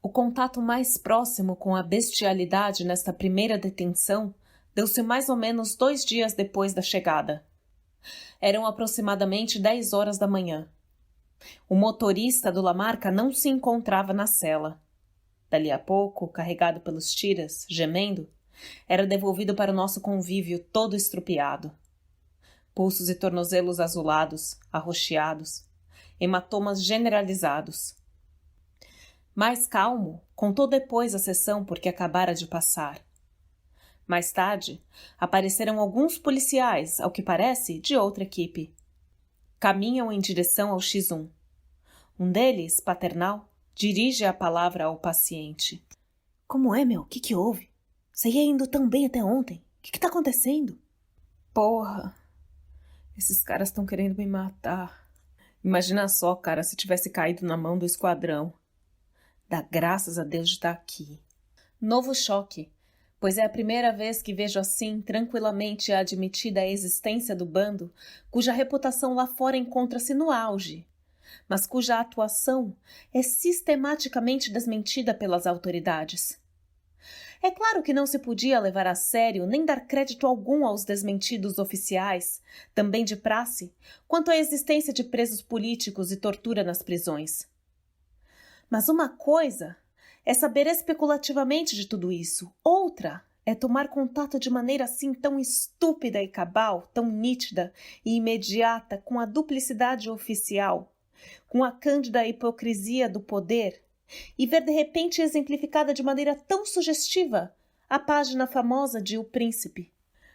O contato mais próximo com a bestialidade nesta primeira detenção deu-se mais ou menos 2 dias depois da chegada. Eram aproximadamente 10 horas da manhã. O motorista do Lamarca não se encontrava na cela. Dali a pouco, carregado pelos tiras, gemendo, era devolvido para o nosso convívio todo estrupiado. Pulsos e tornozelos azulados, arroxeados, hematomas generalizados. Mais calmo, contou depois a sessão porque acabara de passar. Mais tarde, apareceram alguns policiais, ao que parece, de outra equipe. Caminham em direção ao X1. Um deles, paternal, dirige a palavra ao paciente. Como é, meu? O que houve? Você ia indo tão bem até ontem. O que tá acontecendo? Porra! Esses caras estão querendo me matar. Imagina só, cara, se tivesse caído na mão do esquadrão. Dá graças a Deus de estar aqui. Novo choque, pois é a primeira vez que vejo assim tranquilamente admitida a existência do bando, cuja reputação lá fora encontra-se no auge, mas cuja atuação é sistematicamente desmentida pelas autoridades. É claro que não se podia levar a sério nem dar crédito algum aos desmentidos oficiais, também de praxe, quanto à existência de presos políticos e tortura nas prisões. Mas uma coisa é saber especulativamente de tudo isso, outra é tomar contato de maneira assim tão estúpida e cabal, tão nítida e imediata com a duplicidade oficial, com a cândida hipocrisia do poder, e ver de repente exemplificada de maneira tão sugestiva a página famosa de O Príncipe.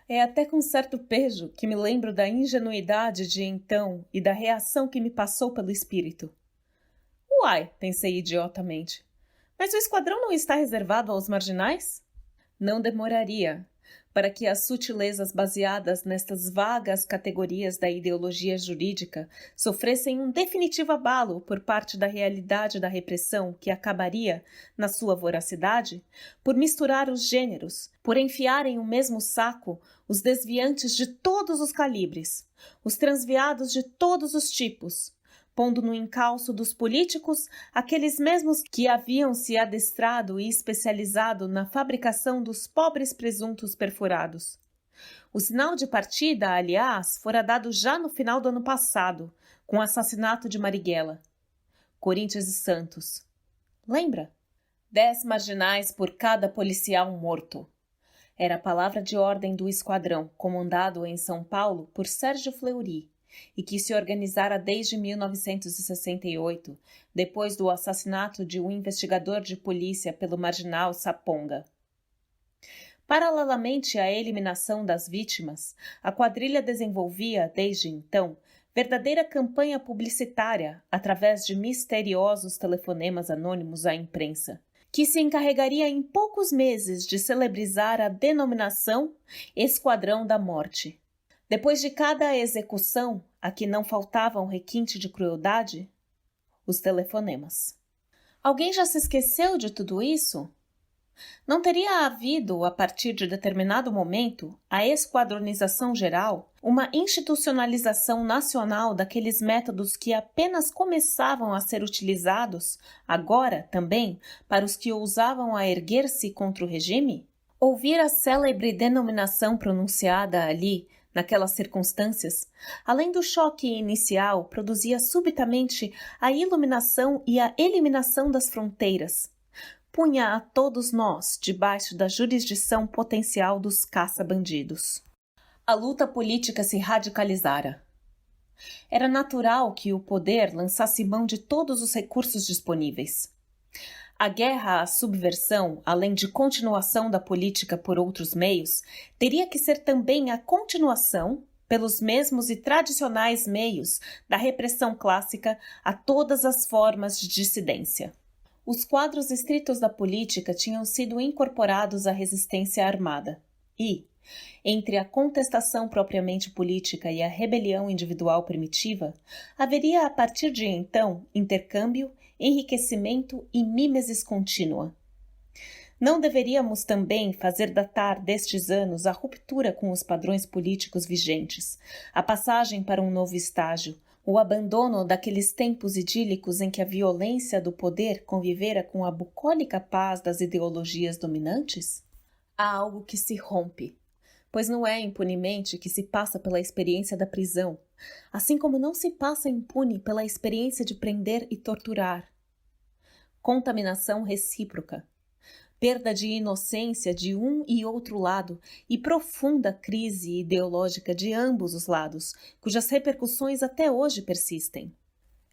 É até com certo pejo que me lembro da ingenuidade de então e da reação que me passou pelo espírito. Uai, pensei idiotamente, mas o esquadrão não está reservado aos marginais? Não demoraria para que as sutilezas baseadas nestas vagas categorias da ideologia jurídica sofressem um definitivo abalo por parte da realidade da repressão que acabaria, na sua voracidade, por misturar os gêneros, por enfiar em um mesmo saco os desviantes de todos os calibres, os transviados de todos os tipos, pondo no encalço dos políticos aqueles mesmos que haviam se adestrado e especializado na fabricação dos pobres presuntos perfurados. O sinal de partida, aliás, fora dado já no final do ano passado, com o assassinato de Marighella. Corinthians e Santos. Lembra? 10 marginais por cada policial morto. Era a palavra de ordem do esquadrão, comandado em São Paulo por Sérgio Fleury, e que se organizara desde 1968, depois do assassinato de um investigador de polícia pelo marginal Saponga. Paralelamente à eliminação das vítimas, a quadrilha desenvolvia, desde então, verdadeira campanha publicitária através de misteriosos telefonemas anônimos à imprensa, que se encarregaria em poucos meses de celebrizar a denominação Esquadrão da Morte. Depois de cada execução, a que não faltava um requinte de crueldade, os telefonemas. Alguém já se esqueceu de tudo isso? Não teria havido, a partir de determinado momento, a esquadronização geral, uma institucionalização nacional daqueles métodos que apenas começavam a ser utilizados, agora também, para os que ousavam a erguer-se contra o regime? Ouvir a célebre denominação pronunciada ali, naquelas circunstâncias, além do choque inicial, produzia subitamente a iluminação e a eliminação das fronteiras. Punha a todos nós debaixo da jurisdição potencial dos caça-bandidos. A luta política se radicalizara. Era natural que o poder lançasse mão de todos os recursos disponíveis. A guerra à subversão, além de continuação da política por outros meios, teria que ser também a continuação, pelos mesmos e tradicionais meios, da repressão clássica a todas as formas de dissidência. Os quadros estritos da política tinham sido incorporados à resistência armada e, entre a contestação propriamente política e a rebelião individual primitiva, haveria a partir de então intercâmbio, enriquecimento e mimesis contínua. Não deveríamos também fazer datar destes anos a ruptura com os padrões políticos vigentes, a passagem para um novo estágio, O abandono daqueles tempos idílicos em que a violência do poder convivera com a bucólica paz das ideologias dominantes? Há algo que se rompe, pois não é impunemente que se passa pela experiência da prisão, assim como não se passa impune pela experiência de prender e torturar. Contaminação recíproca, perda de inocência de um e outro lado e profunda crise ideológica de ambos os lados, cujas repercussões até hoje persistem.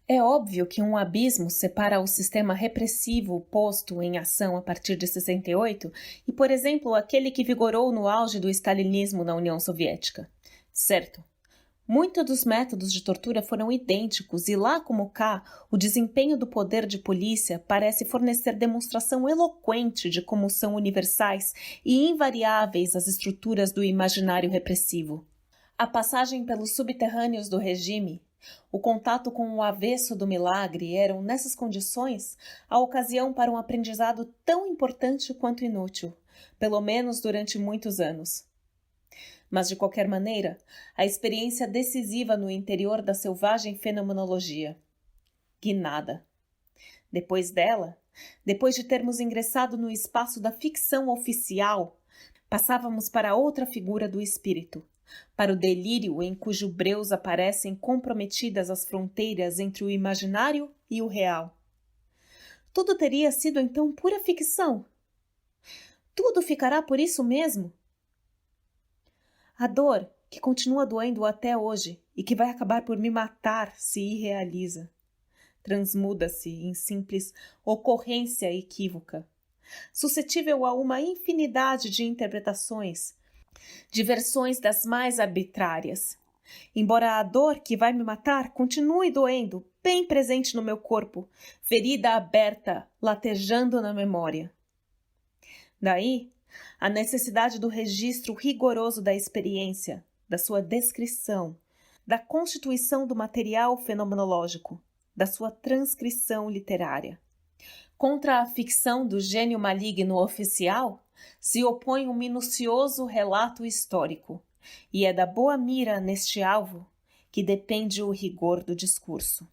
É óbvio que um abismo separa o sistema repressivo posto em ação a partir de 68 e, por exemplo, aquele que vigorou no auge do stalinismo na União Soviética. Certo. Muitos dos métodos de tortura foram idênticos e, lá como cá, o desempenho do poder de polícia parece fornecer demonstração eloquente de como são universais e invariáveis as estruturas do imaginário repressivo. A passagem pelos subterrâneos do regime, o contato com o avesso do milagre eram, nessas condições, a ocasião para um aprendizado tão importante quanto inútil, pelo menos durante muitos anos. Mas, de qualquer maneira, a experiência decisiva no interior da selvagem fenomenologia. Guinada. Depois dela, depois de termos ingressado no espaço da ficção oficial, passávamos para outra figura do espírito, para o delírio em cujo breus aparecem comprometidas as fronteiras entre o imaginário e o real. Tudo teria sido então pura ficção. Tudo ficará por isso mesmo. A dor, que continua doendo até hoje e que vai acabar por me matar se irrealiza, transmuda-se em simples ocorrência equívoca, suscetível a uma infinidade de interpretações, de versões das mais arbitrárias. Embora a dor que vai me matar continue doendo, bem presente no meu corpo, ferida aberta, latejando na memória. Daí, a necessidade do registro rigoroso da experiência, da sua descrição, da constituição do material fenomenológico, da sua transcrição literária. Contra a ficção do gênio maligno oficial, se opõe um minucioso relato histórico, e é da boa mira neste alvo que depende o rigor do discurso.